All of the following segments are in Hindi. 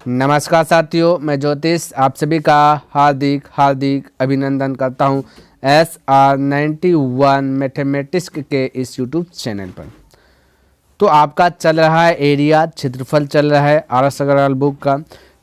नमस्कार साथियों, मैं ज्योतिष आप सभी का हार्दिक हार्दिक अभिनंदन करता हूं SR91 मैथमेटिक्स के इस यूट्यूब चैनल पर। तो आपका चल रहा है एरिया क्षेत्रफल चल रहा है RS अग्रवाल बुक का,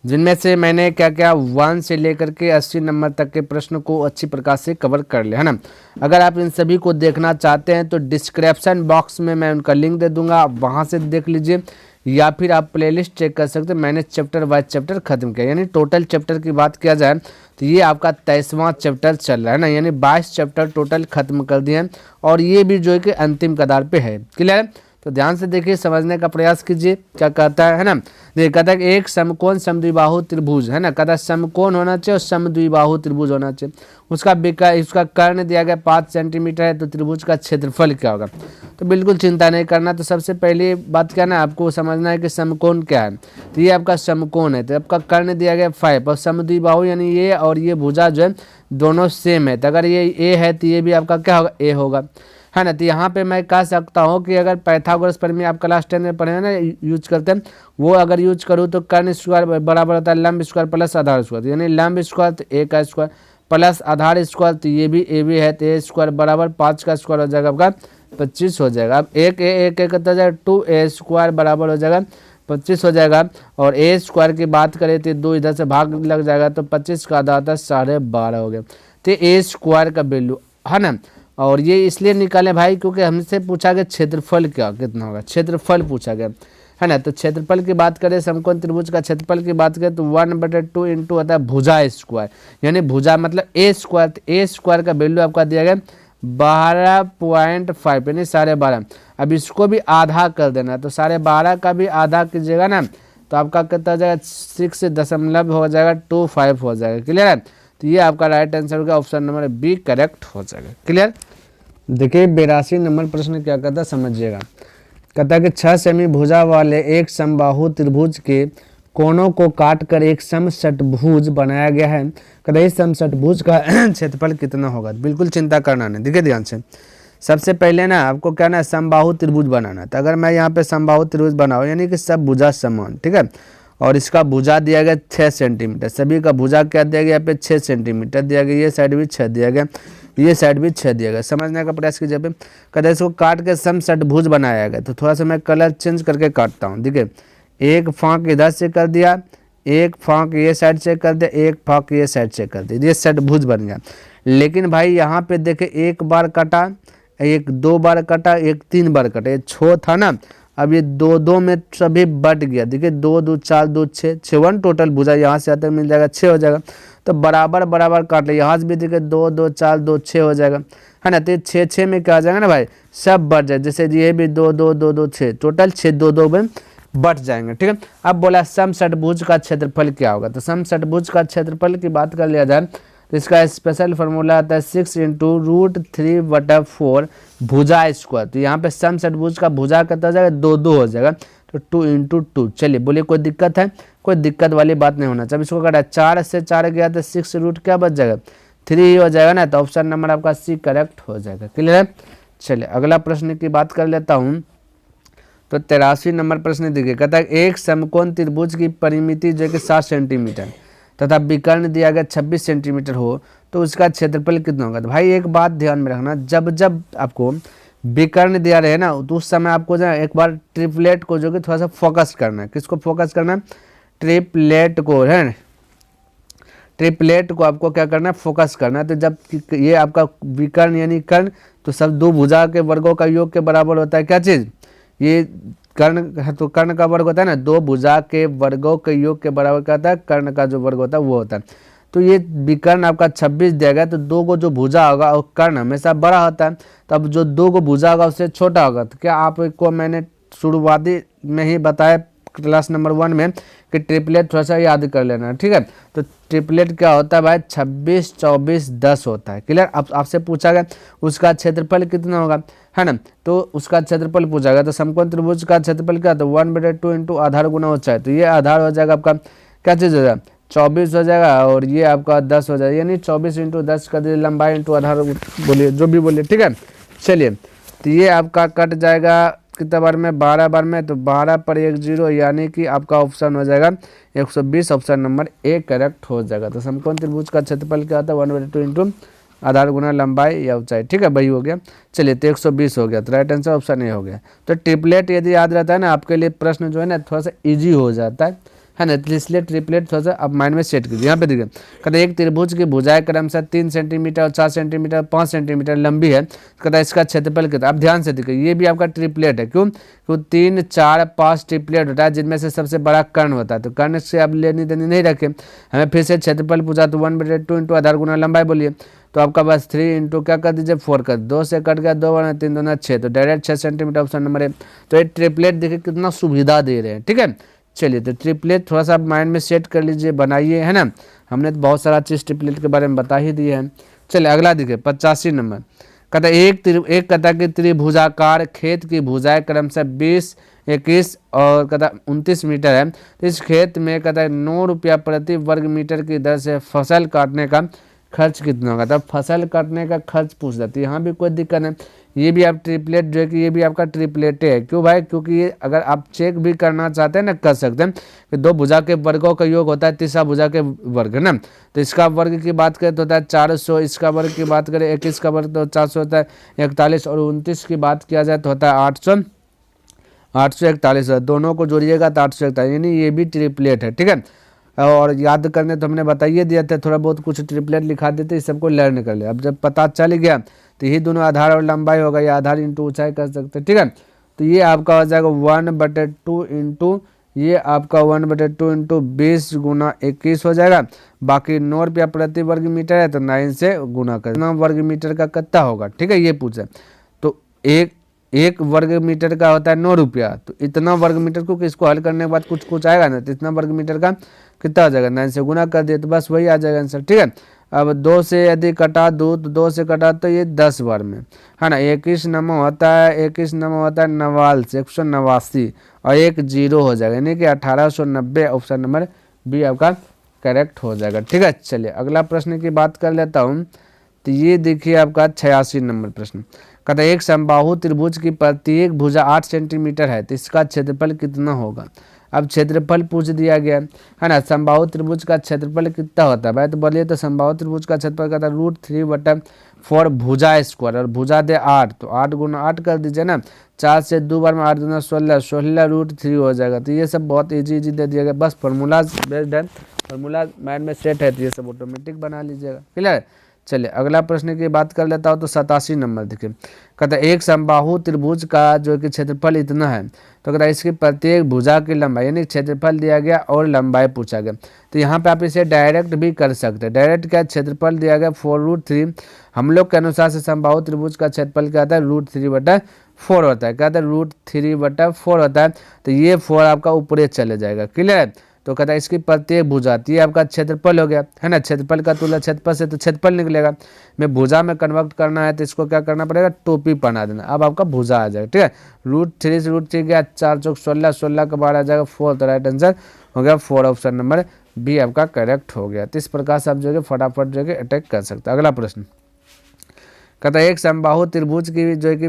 जिनमें से मैंने क्या क्या 1 से लेकर के 80 नंबर तक के प्रश्न को अच्छी प्रकार से कवर कर लिया है ना। अगर आप इन सभी को देखना चाहते हैं तो डिस्क्रिप्शन बॉक्स में मैं उनका लिंक दे दूंगा, आप वहाँ से देख लीजिए, या फिर आप प्लेलिस्ट चेक कर सकते हैं। मैंने चैप्टर वाइज चैप्टर खत्म किया, यानी टोटल चैप्टर की बात किया जाए तो ये आपका 23वां चैप्टर चल रहा है ना, यानी 22 चैप्टर टोटल खत्म कर दिए हैं और ये भी जो है कि अंतिम कगार पे है। क्लियर है? तो ध्यान से देखिए, समझने का प्रयास कीजिए क्या कहता है ना। देखिए कहता है कि एक समकोण समद्विबाहु त्रिभुज है ना, कहता है समकोण होना चाहिए और समद्विबाहु त्रिभुज होना चाहिए। उसका कर्ण दिया गया 5 सेंटीमीटर है, तो त्रिभुज का क्षेत्रफल क्या होगा। तो बिल्कुल चिंता नहीं करना। तो सबसे पहली बात क्या ना, आपको समझना है कि समकोण क्या है। तो ये आपका समकोण है, तो आपका कर्ण दिया गया 5 और समद्विबाहु यानी ये और ये भुजा जो है दोनों सेम है। तो अगर ये ए है तो ये भी आपका क्या होगा, ए होगा, है ना। तो यहाँ पे मैं कह सकता हूँ कि अगर पाइथागोरस प्रमेय आप क्लास 10 में पढ़े हैं ना, यूज करते हैं, वो अगर यूज करूँ तो कर्ण स्क्वायर बराबर होता है लंब स्क्वायर प्लस आधार स्क्वायर, यानी लंब स्क्वायर तो ए का स्क्वायर प्लस आधार स्क्वायर, तो ये भी ए भी है, तो ए स्क्वायर बराबर 5 का स्क्वायर हो जाएगा आपका 25 हो जाएगा। अब एक करता जाएगा 2a स्क्वायर बराबर हो जाएगा 25 हो जाएगा। और ए स्क्वायर की बात करें तो 2 इधर से भाग लग जाएगा, तो 25 का आधा आता है 12.5 हो गया। तो ए स्क्वायर का वैल्यू है ना, और ये इसलिए निकाले भाई क्योंकि हमसे पूछा गया क्षेत्रफल क्या कितना होगा, क्षेत्रफल पूछा गया है ना। तो क्षेत्रफल की बात करें, समकोण त्रिभुज का क्षेत्रफल की बात करें तो 1/2 इंटू होता है भुजा स्क्वायर, यानी भुजा मतलब ए स्क्वायर। तो ए स्क्वायर का वैल्यू आपका दिया गया 12.5 यानी 12.5। अब इसको भी आधा कर देना, तो 12.5 का भी आधा कीजिएगा ना, तो आपका कितना हो जाएगा 6 हो जाएगा 25 हो जाएगा। क्लियर है? तो ये आपका राइट आंसर होगा, ऑप्शन नंबर बी करेक्ट हो जाएगा। क्लियर? देखिए 82 नंबर प्रश्न क्या कहता है समझिएगा। कहता है कि 6 सेमी भुजा वाले एक समबाहु त्रिभुज के कोनों को काटकर एक समषटभुज बनाया गया है। कहता है इस समषटभुज का क्षेत्रफल कितना होगा। बिल्कुल चिंता करना नहीं, देखिए ध्यान से। सबसे पहले ना आपको क्या ना समबाहु त्रिभुज बनाना। तो अगर मैं यहाँ पे समबाहु त्रिभुज बनाऊँ, यानी कि सब भुजा समान, ठीक है, और इसका भुजा दिया गया 6 सेंटीमीटर, सभी का भुजा क्या दिया गया यहाँ पे 6 सेंटीमीटर दिया गया, ये साइड भी 6 दिया गया, ये साइड भी 6 दिया गया। समझने का प्रयास कीजिए। पे कहते हैं इसको काट के समषटभुज बनाया गया। तो थोड़ा सा मैं कलर चेंज करके काटता हूँ। देखिए एक फाँक इधर से कर दिया, एक फाँक ये साइड से कर दिया, एक फाँक ये साइड से कर दिया, ये षटभुज बन गया। लेकिन भाई यहाँ पे देखे एक बार कटा, एक 2 बार कटा, एक 3 बार कटा, ये छो था ना, अब ये 2 में सभी बट गया। देखिए 2 2 4 2 6 6 टोटल भुजा यहाँ से आता मिल जाएगा 6 हो जाएगा। तो बराबर बराबर काट ले, यहाँ से भी देखिए 2 2 4 2 6 हो जाएगा, है ना। तो 6 6 में क्या आ जाएगा ना भाई, सब बट जाए। जैसे ये भी 2 2 2 2 6 टोटल 6 2 2 में बट जाएंगे, ठीक है। अब बोला समषटभुज का क्षेत्रफल क्या होगा। तो समषटभुज का क्षेत्रफल की बात कर लिया जाए तो इसका स्पेशल फार्मूला आता है 6 × √3/4 भुजा स्क्वायर। तो यहाँ पे समषटभुज का भुजा कितना हो जाएगा 2 2 हो जाएगा, तो 2 × 2। चलिए बोलिए कोई दिक्कत है, कोई दिक्कत वाली बात नहीं होना चाहिए। इसको काटा 4 से 4 गया तो 6 रूट क्या बच जाएगा 3 ही हो जाएगा ना, तो ऑप्शन नंबर आपका सी करेक्ट हो जाएगा। क्लियर है? चलिए अगला प्रश्न की बात कर लेता हूँ। तो 83 नंबर प्रश्न देखिए, कहता है एक समकोण त्रिभुज की परिमिति जो कि 7 सेंटीमीटर तथा विकर्ण दिया गया 26 सेंटीमीटर हो, तो उसका क्षेत्रफल कितना होगा। तो भाई एक बात ध्यान में रखना, जब जब आपको विकर्ण दिया रहे ना, तो उस समय आपको जो एक बार ट्रिपलेट को जो कि थोड़ा सा फोकस करना है। किसको फोकस करना है? ट्रिपलेट को, है ट्रिपलेट को आपको क्या करना है, फोकस करना है। तो जब ये आपका विकर्ण यानी कर्ण, तो सब 2 भुजा के वर्गों का योग के बराबर होता है क्या चीज़, ये कर्ण है। तो कर्ण का वर्ग होता है ना 2 भुजा के वर्गों के योग के बराबर क्या होता है, कर्ण का जो वर्ग होता है वो होता है। तो ये विकर्ण आपका 26 दिया गया, तो 2 को जो भुजा होगा और कर्ण हमेशा बड़ा होता है, तब जो 2 को भुजा होगा उससे छोटा होगा। तो क्या आपको मैंने शुरुआती में ही बताया क्लास नंबर 1 में कि ट्रिपलेट थोड़ा सा याद कर लेना, ठीक है। तो ट्रिपलेट क्या होता है भाई 26 24 10 होता है। क्लियर? अब आपसे पूछा गया उसका क्षेत्रफल कितना होगा, है ना। तो उसका क्षेत्रफल पूछा गया। तो समकोण त्रिभुज का क्षेत्रफल क्या, तो 1/2 इंटू आधार गुना होता है। तो ये आधार हो जाएगा आपका क्या चीज़ हो जाएगा 24 हो जाएगा, और ये आपका 10 हो जाएगा, यानी 24 × 10 का लंबाई इंटू आधार बोलिए जो भी बोलिए, ठीक है। चलिए तो ये आपका कट जाएगा कितना बार में, 12 बार में, तो 12 पर 1 0 यानी कि आपका ऑप्शन हो जाएगा 120, ऑप्शन नंबर ए करेक्ट हो जाएगा। तो समकोण त्रिभुज का क्षेत्रफल क्या होता है, 1/2 इंटू आधार गुना लंबाई या ऊंचाई, ठीक है वही हो गया। चलिए तो 120 हो गया, तो राइट आंसर ऑप्शन ए हो गया। तो ट्रिपलेट यदि याद रहता है ना आपके लिए प्रश्न जो है ना थोड़ा सा ईजी हो जाता है ना, तो इसलिए ट्रिपलेट थोड़ा सा आप माइंड में सेट कीजिए। यहाँ पे देखिए कहते एक त्रिभुज की भुजाएं क्रमशः 3 सेंटीमीटर और 4 सेंटीमीटर 5 सेंटीमीटर लंबी है, कहता है इसका क्षेत्रफल कितना। अब ध्यान से देखिए ये भी आपका ट्रिपलेट है, क्यों, क्योंकि 3 4 5 ट्रिपलेट होता है जिनमें से सबसे बड़ा कर्ण होता है, तो कर्ण से आप लेनी देनी नहीं रखें, हमें फिर से क्षेत्रफल पूछा तो 1/2 इंटू आधार गुना लंबाई बोलिए, तो आपका बस 3 इंटू क्या कर दीजिए 4 कर, 2 से कट गया 2 बार 3 2 6, तो डायरेक्ट 6 सेंटीमीटर ऑप्शन नंबर है। तो ये ट्रिपलेट देखिए कितना सुविधा दे रहे हैं, ठीक है। चलिए तो ट्रिपलेट थोड़ा सा माइंड में सेट कर लीजिए, बनाइए, है ना, हमने तो बहुत सारा चीज़ ट्रिपलेट के बारे में बता ही दिए हैं। चलिए अगला देखिए 85 नंबर, कहता है एक कथा की त्रिभुजाकार खेत की भुजाएं क्रमशः 20 21 और कहता 29 मीटर है, तो इस खेत में कहता है 9 रुपया प्रति वर्ग मीटर की दर से फसल काटने का खर्च कितना होगा। तब फसल काटने का खर्च पूछ जाती है, यहाँ भी कोई दिक्कत नहीं, ये भी आप ट्रिपलेट जो है कि ये भी आपका ट्रिपलेट है, क्यों भाई, क्योंकि ये अगर आप चेक भी करना चाहते हैं ना कर सकते हैं कि 2 भुजा के वर्गों का योग होता है तीसरा भुजा के वर्ग, है ना, तो इसका वर्ग की बात करें तो होता है 400, इसका वर्ग की बात करें 21 का वर्ग तो 400 होता है 41, और 29 की बात किया जाए तो होता है 841, दोनों को जोड़िएगा तो 841, यानी ये भी ट्रिपलेट है, ठीक है। और याद करने तो हमने बताइए दिया था, थोड़ा बहुत कुछ ट्रिपलेट लिखा देते, इस सबको लर्न कर ले। अब जब पता चल गया तो ये दोनों आधार और लंबाई होगा, या आधार इंटू ऊंचाई कर सकते हैं, ठीक है। तो ये आपका हो जाएगा 1/2 इंटू ये आपका 1/2 इंटू 20 गुना 21 हो जाएगा, बाकी 9 रुपया प्रति वर्ग मीटर है तो 9 से गुना कर, 9 वर्ग मीटर का कितना होगा, ठीक है, ये पूछा। तो एक वर्ग मीटर का होता है 9 रुपया, तो इतना वर्ग मीटर को इसको हल करने के बाद कुछ आएगा ना, तो इतना वर्ग मीटर का कितना हो जाएगा, 9 से गुना कर दिए तो बस वही आ जाएगा आंसर, ठीक है। अब 2 से यदि कटा दूँ तो 2 से कटा तो ये 10 बार में, है ना, 21 नंबर होता है 89 189 और 1 0 हो जाएगा, यानी कि 1890, ऑप्शन नंबर बी आपका करेक्ट हो जाएगा, ठीक है। चलिए अगला प्रश्न की बात कर लेता हूँ, तो ये देखिए आपका 86 नंबर प्रश्न, कहता है एक समबाहु त्रिभुज की प्रत्येक भुजा 8 सेंटीमीटर है, तो इसका क्षेत्रफल कितना होगा। अब क्षेत्रफल पूछ दिया गया है ना, समबाहु त्रिभुज का क्षेत्रफल कितना होता है भाई, तो बोलिए तो समबाहु त्रिभुज का क्षेत्रफल कहता है √3/4 भुजा स्क्वायर, और भुजा दे 8, तो 8 गुना 8 कर दीजिए ना, 4 से 2 बार में 8 गुना 16, 16 √3 हो जाएगा। तो ये सब बहुत इजी दे दिया गया, बस फॉर्मूला बेस्ड है, फॉर्मूला माइंड में सेट है तो ये सब ऑटोमेटिक बना लीजिएगा, क्लियर। चलिए अगला प्रश्न की बात कर लेता हूँ, तो 87 नंबर देखिए, कहता है एक समबाहु त्रिभुज का जो कि क्षेत्रफल इतना है, तो कहता है इसकी प्रत्येक भुजा की लंबाई, यानी क्षेत्रफल दिया गया और लंबाई पूछा गया, तो यहाँ पे आप इसे डायरेक्ट भी कर सकते हैं। डायरेक्ट क्या, क्षेत्रफल दिया गया 4√3, हम लोग के अनुसार से समबाहु त्रिभुज का क्षेत्रफल क्या होता है √3/4 होता है, क्या होता है √3/4 होता है, तो ये 4 आपका ऊपरे चले जाएगा, क्लियर है। तो कहता है इसकी प्रत्येक भुजा, ये आपका क्षेत्रफल हो गया, है ना, क्षेत्रफल का तुलना क्षेत्रफल से तो क्षेत्रफल निकलेगा, मैं भुजा में कन्वर्ट करना है तो इसको क्या करना पड़ेगा, टोपी बना देना, अब आपका भुजा आ जाएगा, ठीक है। √3 से √3 गया 4 चौक 16, 16 का बार आ जाएगा 4, तो राइट आंसर हो गया 4, ऑप्शन नंबर बी आपका करेक्ट हो गया। तो इस प्रकार से आप जो है फटाफट जो है अटैक कर सकते हैं। अगला प्रश्न कहता है एक समबाहु त्रिभुज की जो है कि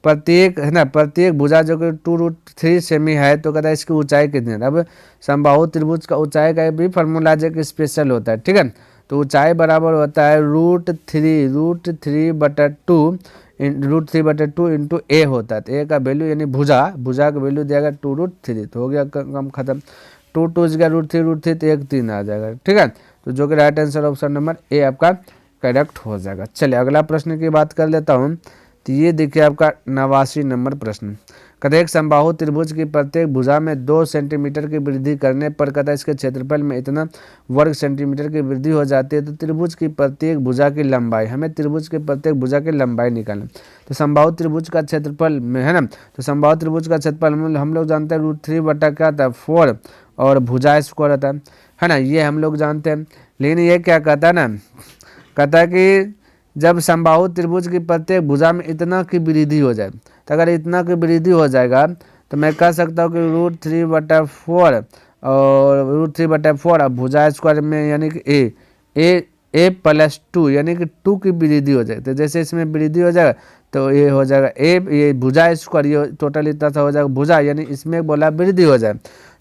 प्रत्येक, है ना, प्रत्येक भुजा जो कि 2√3 सेमी है, तो कहता है इसकी ऊंचाई कितनी है। अब समबाहु त्रिभुज का ऊंचाई का भी फार्मूला जो कि स्पेशल होता है, ठीक है, तो ऊंचाई बराबर होता है √3/2 इंटू ए होता है, तो ए का वैल्यू यानी भुजा का वैल्यू दिया गया 2√3, तो हो गया कम खत्म, 2 2 √3 तो 1 3 आ जाएगा, ठीक है, तो जो कि right answer option number A आपका करेक्ट हो जाएगा। चलिए अगला प्रश्न की बात कर लेता हूँ, तो ये देखिए आपका 89 नंबर प्रश्न, कहते एक समबाहु त्रिभुज की प्रत्येक भुजा में 2 सेंटीमीटर की वृद्धि करने पर कहता है इसके क्षेत्रफल में इतना वर्ग सेंटीमीटर की वृद्धि हो जाती है, तो त्रिभुज की प्रत्येक भुजा की लंबाई, हमें त्रिभुज की प्रत्येक भुजा की लंबाई निकालना। तो समबाहु त्रिभुज का क्षेत्रफल में, है ना, तो समबाहु त्रिभुज का क्षेत्रफल हम लोग जानते हैं √3/4 और भुजा स्क्वायर होता है ना, ये हम लोग जानते हैं, लेकिन ये क्या कहता है ना, कहता है कि जब समबाहु त्रिभुज की प्रत्येक भुजा में इतना की वृद्धि हो जाए, तो अगर इतना की वृद्धि हो जाएगा तो मैं कह सकता हूँ कि √3/4 और √3/4 अब भुजा स्क्वायर में यानी कि a + 2 यानी कि 2 की वृद्धि हो जाए, तो जैसे इसमें वृद्धि हो जाएगा तो ये हो जाएगा ए, ये भुजा स्क्वायर, ये टोटल इतना सा हो जाएगा भुजा, यानी इसमें बोला वृद्धि हो जाए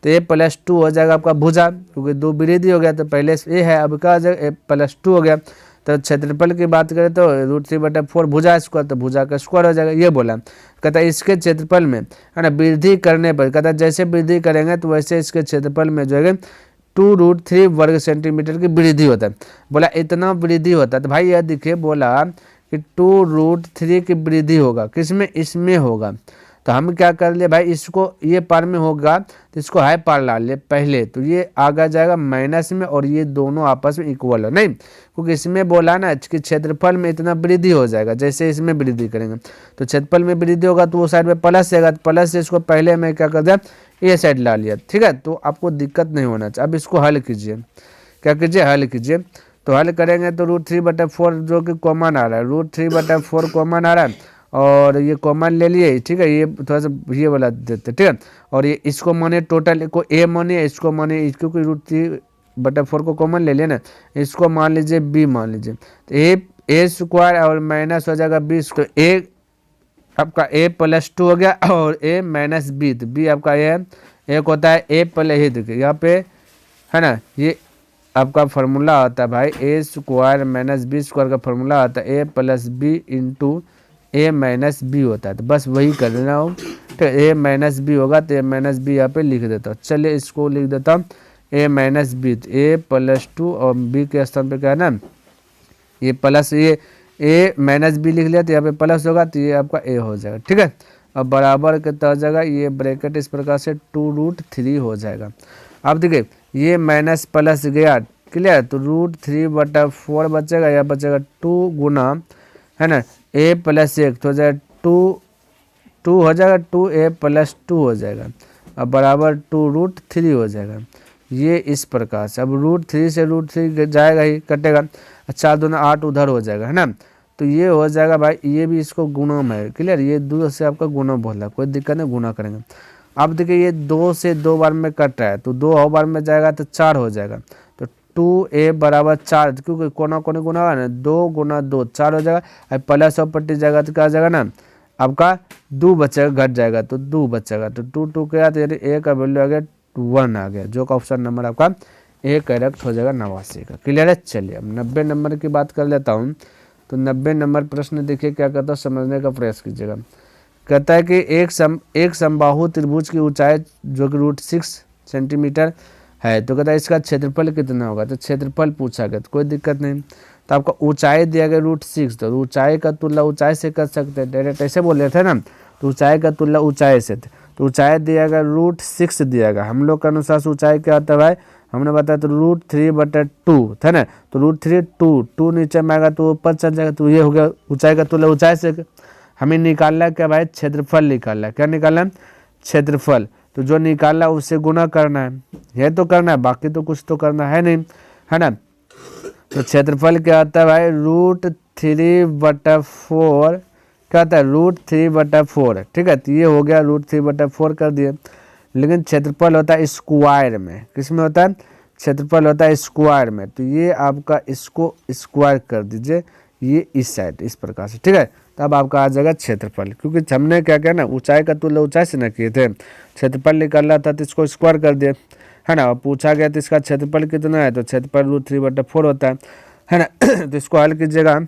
तो ए प्लस 2 हो जाएगा आपका भुजा, क्योंकि 2 वृद्धि हो गया तो पहले ए है, अब क्या हो जाएगा ए प्लस 2 हो गया। तो क्षेत्रफल की बात करें तो √3/4 भुजा स्क्वायर, तो भुजा का स्क्वायर हो जाएगा, ये बोला। कहता है इसके क्षेत्रफल में है ना वृद्धि करने पर, कहता है जैसे वृद्धि करेंगे तो वैसे इसके क्षेत्रफल में जो है 2√3 वर्ग सेंटीमीटर की वृद्धि होता है। बोला इतना वृद्धि होता है, तो भाई यह दिखे बोला कि 2√3 की वृद्धि होगा, किसमें, इसमें होगा। तो हम क्या कर ले भाई, इसको ये पार में होगा तो इसको हाई पार ला ले पहले, तो ये आगे जाएगा माइनस में और ये दोनों आपस में इक्वल है, नहीं, क्योंकि इसमें बोला ना कि क्षेत्रफल में इतना वृद्धि हो जाएगा, जैसे इसमें वृद्धि करेंगे तो क्षेत्रफल में वृद्धि होगा तो वो साइड में प्लस आएगा, तो प्लस से इसको पहले मैं क्या कर दिया, ये साइड ला लिया, ठीक है। तो आपको दिक्कत नहीं होना चाहिए। अब इसको हल कीजिए, क्या कीजिए, हल कीजिए। तो हल करेंगे तो √3/4 जो कि कॉमन आ रहा है, √3/4 कॉमन आ रहा है और ये कॉमन ले लिए, ठीक है, ये थोड़ा सा ये वाला देते, ठीक है। और ये इसको माने टोटल को ए मानिए, इसको मानिए, क्योंकि √3/4 को कॉमन ले लिया ना, इसको मान लीजिए बी मान लीजिए, तो ए स्क्वायर और माइनस हो जाएगा बी स्क्वायर, ए आपका a + 2 हो गया और a - b, तो b आपका ये है, एक होता है a प्लस, ये देखिए यहाँ पे है ना, ये आपका फार्मूला आता है भाई, a स्क्वायर - b स्क्वायर का फार्मूला आता है a + b × a - b होता है। तो बस वही कर देना हो, तो a - b होगा तो a - b यहाँ पे लिख देता हूँ। चलिए इसको लिख देता हूँ a - b, a + 2 और b के स्थान पे क्या है ना, ये प्लस, ये a - b लिख लिया तो यहाँ पे प्लस होगा तो ये आपका a हो जाएगा, ठीक है। अब बराबर कितना हो जाएगा, ये ब्रैकेट इस प्रकार से 2√3 हो जाएगा। अब देखिए ये माइनस प्लस गया, क्लियर, तो √3/4 बचेगा, या बचेगा 2 गुना है ना a + 1 तो हो जाएगा 2 हो जाएगा, 2a + 2 हो जाएगा, अब बराबर 2√3 हो जाएगा, ये इस प्रकार से। अब √3 से √3 जाएगा ही, कटेगा, 4 दूना 8 उधर हो जाएगा, है ना। तो ये हो जाएगा भाई, ये भी इसको गुणा में है, क्लियर, ये 2 से आपका गुणा बोला, कोई दिक्कत नहीं, गुणा करेंगे। अब देखिए ये 2 से 2 बार में कट रहा है, तो 2 और बार में जाएगा तो 4 हो जाएगा, तो 2a = 4, क्योंकि कोना कोने गुना होगा ना, 2 गुना 2 4 हो जाएगा, अब प्लस और पट्टी जाएगा तो क्या हो जाएगा ना, आपका 2 बचेगा, घट जाएगा तो 2 बचेगा, तो 2 क्या, तो यानी a का वैल्यू आ गया 1 आ गया, जो का ऑप्शन नंबर आपका ए करेक्ट हो जाएगा 89 का, क्लियर है। चलिए अब 90 नंबर की बात कर लेता हूँ। तो 90 नंबर प्रश्न देखिए क्या कहता है, समझने का प्रयास कीजिएगा। कहता है कि एक समबाहु त्रिभुज की ऊंचाई जो कि √6 सेंटीमीटर है, तो कहता है इसका क्षेत्रफल कितना होगा, तो क्षेत्रफल पूछा गया, तो कोई दिक्कत नहीं। तो आपका ऊंचाई दिया गया √6, तो ऊंचाई का तुलना ऊंचाई से कर सकते हैं, डायरेक्ट ऐसे बोल रहे थे ना, तो ऊंचाई का तुलना ऊंचाई से, तो ऊंचाई दिया गया √6 दिया गया, हम लोग के अनुसार ऊंचाई क्या आता है भाई, हमने बताया तो √3/2 था ना, तो √3 2 नीचे में आएगा तो ऊपर चल जाएगा, तो ये हो गया ऊंचाई का तुलना ऊंचाई से। हमें निकालना है क्या भाई, क्षेत्रफल निकालना है, क्या निकालना है, क्षेत्रफल, तो जो निकालना है उससे गुना करना है, ये तो करना है, बाकी तो कुछ तो करना है नहीं, है ना। तो क्षेत्रफल क्या आता है भाई, √3/4 क्या आता है, √3/4, ठीक है, तो ये हो गया √3/4 कर दिए। लेकिन क्षेत्रफल होता है स्क्वायर में, किस में होता है, क्षेत्रफल होता है स्क्वायर में, तो ये आपका इसको स्क्वायर कर दीजिए, ये इस साइड इस प्रकार से, ठीक है, तब आपका आ जाएगा क्षेत्रफल, क्योंकि हमने क्या किया ना, ऊंचाई का तुलना ऊंचाई से ना किए थे, क्षेत्रफल निकालना था तो इसको स्क्वायर कर दिए, है ना। पूछा गया तो इसका क्षेत्रफल कितना है, तो क्षेत्रफल √3/4 होता है ना। तो इसको हल कीजिएगा,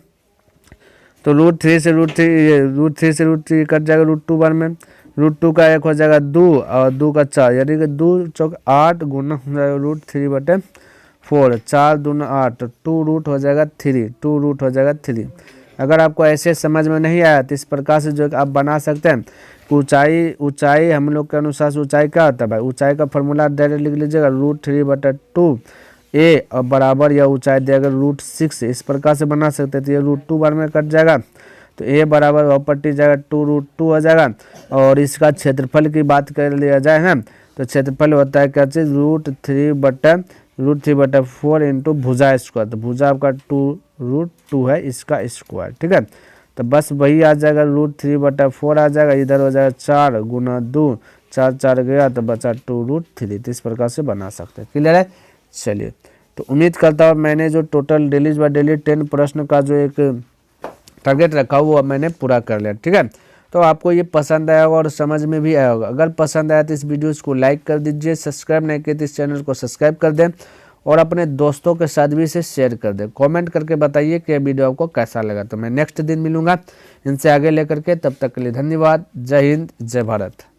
तो √3 से √3 कट जाएगा, √2 बार में, √2 का 1 हो जाएगा 2 और 2 का 4, यानी कि 2 चौक 8 गुना हो जाएगा √3/4, 4 दूना 8, 2 हो जाएगा 3, 2 हो जाएगा 3। अगर आपको ऐसे समझ में नहीं आया तो इस प्रकार से जो आप बना सकते हैं, ऊंचाई हम लोग के अनुसार ऊंचाई क्या होता है भाई, ऊंचाई का फॉर्मूला डायरेक्ट लिख लीजिएगा, √3/2 a और बराबर या ऊंचाई देगा √6, इस प्रकार से बना सकते हैं। तो ये √2 बार में कट जाएगा, तो a बराबर और पट्टी जाएगा 2√2 हो जाएगा। और इसका क्षेत्रफल की बात कर लिया जाए ना, तो क्षेत्रफल होता है क्या चीज़, √3/4 इंटू भुजा स्क्वायर, तो भुजा आपका 2√2 है, इसका स्क्वायर, ठीक है। तो बस वही आ जाएगा, √3/4 आ जाएगा, इधर हो जाएगा 4 गुना 2, 4 4 गया तो बचा 2√3, तो इस प्रकार से बना सकते हैं, क्लियर है। चलिए, तो उम्मीद करता हूँ मैंने जो टोटल डेलीज बाय डेली 10 प्रश्न का जो एक टारगेट रखा वो अब मैंने पूरा कर लिया। ठीक है, तो आपको ये पसंद आया होगा और समझ में भी आया होगा। अगर पसंद आया तो इस वीडियोस को लाइक कर दीजिए, सब्सक्राइब नहीं किए तो इस चैनल को सब्सक्राइब कर दें और अपने दोस्तों के साथ भी इसे शेयर कर दें। कमेंट करके बताइए कि वीडियो आपको कैसा लगा। तो मैं नेक्स्ट दिन मिलूंगा इनसे आगे लेकर के, तब तक के लिए धन्यवाद। जय हिंद, जय भारत।